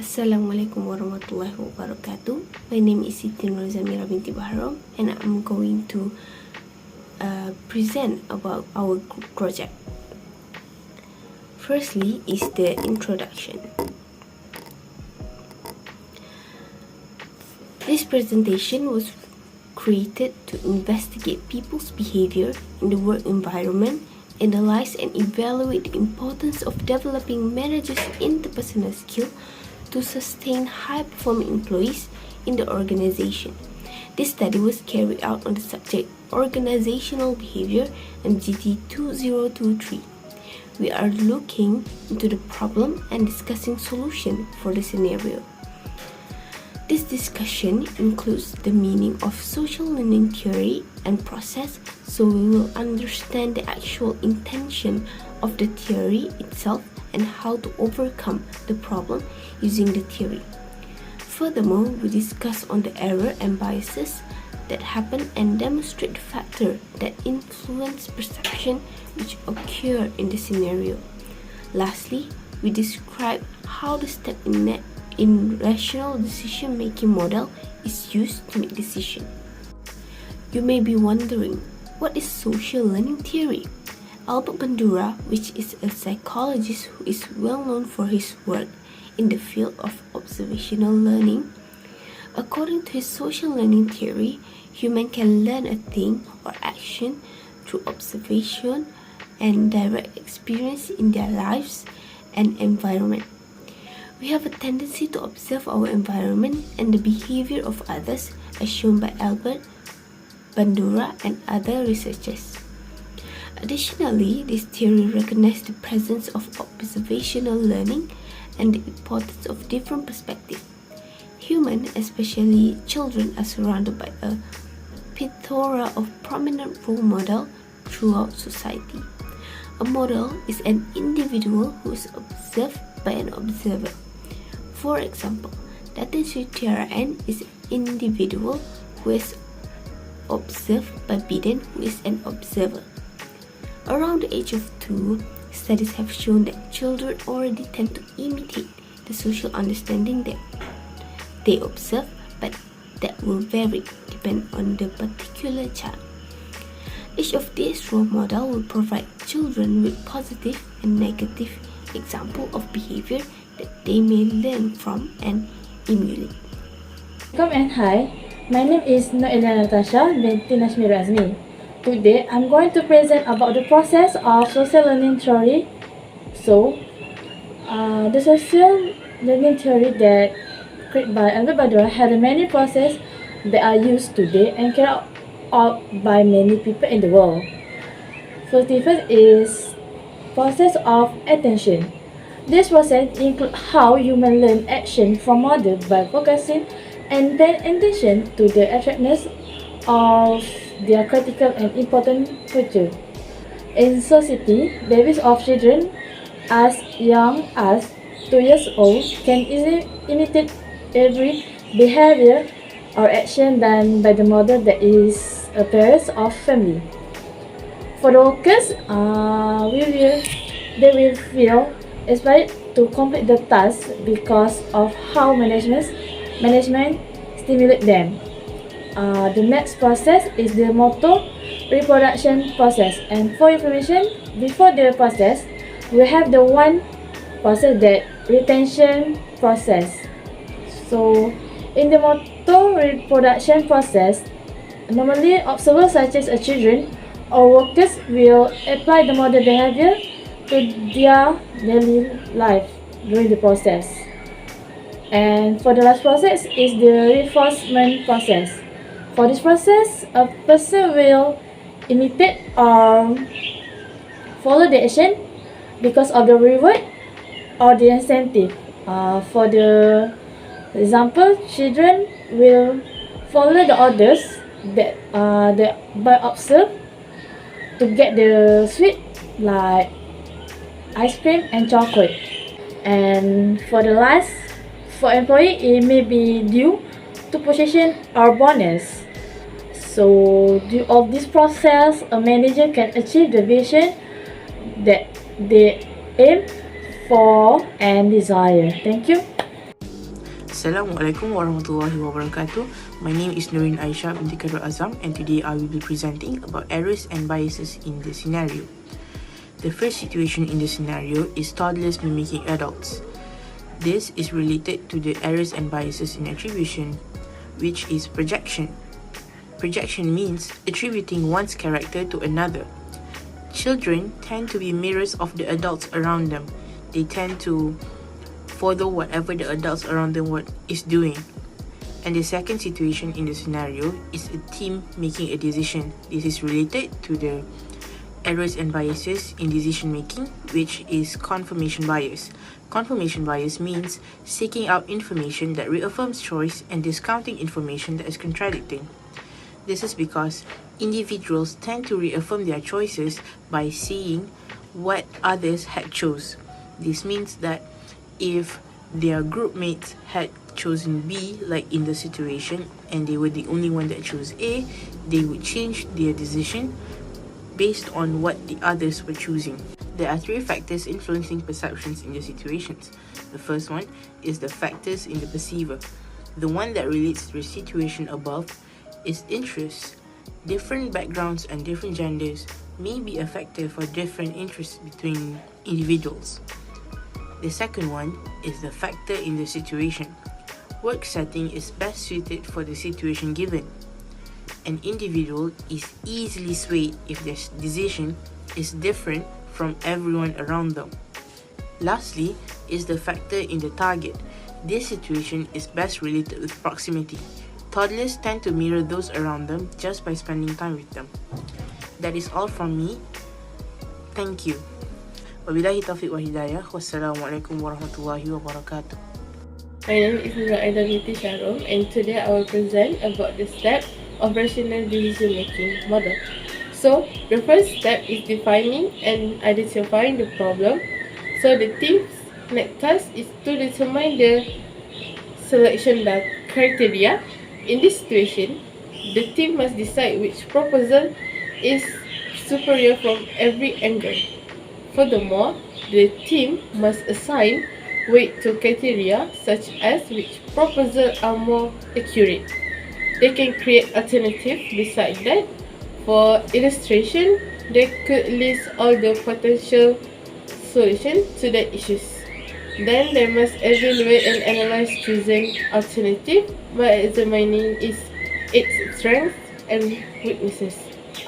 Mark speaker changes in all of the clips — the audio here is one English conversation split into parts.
Speaker 1: Assalamualaikum warahmatullahi wabarakatuh. My name is Siti Nuruzamira binti Bahram and I'm going to present about our group project. Firstly is the introduction. This presentation was created to investigate people's behavior in the work environment, analyze and evaluate the importance of developing managers' interpersonal skill to sustain high-performing employees in the organization. This study was carried out on the subject Organizational Behaviour MGT 2023. We are looking into the problem and discussing solution for the scenario. This discussion includes the meaning of social learning theory and process, so we will understand the actual intention of the theory itself and how to overcome the problem using the theory. Furthermore, we discuss on the error and biases that happen and demonstrate the factors that influence perception which occur in the scenario. Lastly, we describe how the step in rational decision-making model is used to make decision. You may be wondering, what is social learning theory? Albert Bandura, which is a psychologist who is well known for his work in the field of observational learning, according to his social learning theory, humans can learn a thing or action through observation and direct experience in their lives and environment. We have a tendency to observe our environment and the behavior of others, as shown by Albert Bandura and other researchers. Additionally, this theory recognizes the presence of observational learning and the importance of different perspectives. Humans, especially children, are surrounded by a plethora of prominent role models throughout society. A model is an individual who is observed by an observer. For example, Datin Sri Tiaraan is an individual who is observed by Biden, who is an observer. Around the age of 2, studies have shown that children already tend to imitate the social understanding that they observe, but that will vary depending on the particular child. Each of these role models will provide children with positive and negative examples of behavior that they may learn from and emulate.
Speaker 2: Welcome and hi, my name is Noelia Natasha binti Nashmir Azmi. Today, I'm going to present about the process of social learning theory. So, the social learning theory that created by Albert Bandura had many processes that are used today and carried out by many people in the world. First is process of attention. This process includes how humans learn action from others by focusing and paying attention to the attractiveness of their critical and important feature. In society, babies of children as young as 2 years old can easily imitate every behavior or action done by the mother that is a parent of family. For the workers, they will feel inspired to complete the task because of how management stimulate them. The next process is the motor reproduction process, and for information, before the process, we have the one process that retention process. So, in the motor reproduction process, normally observers such as children or workers will apply the model behavior to their daily life during the process. And for the last process is the reinforcement process. For this process, a person will imitate or follow the action because of the reward or the incentive. For the example, children will follow the orders that by observe to get the sweet like ice cream and chocolate. And for the last, for employee, it may be due to position or bonus. So, due of this process, a manager can achieve the vision that they aim for and desire. Thank you.
Speaker 3: Assalamualaikum warahmatullahi wabarakatuh. My name is Nurin Aisha binti Khairul Azam, and today I will be presenting about errors and biases in the scenario. The first situation in the scenario is toddlers mimicking adults. This is related to the errors and biases in attribution, which is projection. Projection means attributing one's character to another. Children tend to be mirrors of the adults around them. They tend to follow whatever the adults around them is doing. And the second situation in the scenario is a team making a decision. This is related to the errors and biases in decision making, which is confirmation bias. Confirmation bias means seeking out information that reaffirms choice and discounting information that is contradicting. This is because individuals tend to reaffirm their choices by seeing what others had chose. This means that if their group mates had chosen B, like in the situation, and they were the only one that chose A, they would change their decision based on what the others were choosing. There are three factors influencing perceptions in the situations. The first one is the factors in the perceiver. The one that relates to the situation above is interest. Different backgrounds and different genders may be a factor for different interests between individuals. The second one is the factor in the situation. Work setting is best suited for the situation given. An individual is easily swayed if their decision is different from everyone around them. Lastly is the factor in the target. This situation is best related with proximity. Toddlers tend to mirror those around them just by spending time with them. That is all from me. Thank you. Wabillahi taufiq wa hidayah. Wassalamualaikum warahmatullahi wabarakatuh.
Speaker 4: My name is Nura Aida binti Sharom, and today I will present about the step of rational decision making model. So the first step is defining and identifying the problem. So the team's next task is to determine the selection criteria. In this situation, the team must decide which proposal is superior from every angle. Furthermore, the team must assign weight to criteria such as which proposals are more accurate. They can create alternatives besides that. For illustration, they could list all the potential solutions to the issues. Then they must evaluate and analyze choosing alternative by examining its strengths and weaknesses.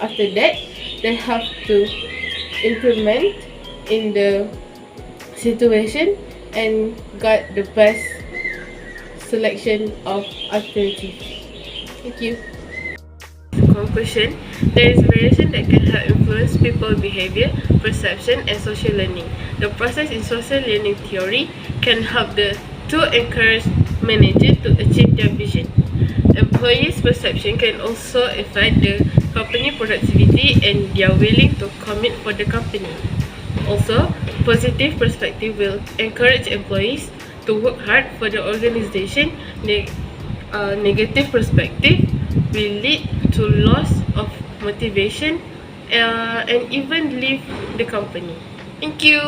Speaker 4: After that, they have to implement in the situation and got the best selection of alternative. Thank you. Conclusion: there is variation that can help influence people's behavior, perception, and social learning. The process in social learning theory can help to encourage managers to achieve their vision. Employees' perception can also affect the company productivity and their willing to commit for the company. Also, positive perspective will encourage employees to work hard for the organization. Negative perspective will lead to loss of motivation and even leave the company. Thank you.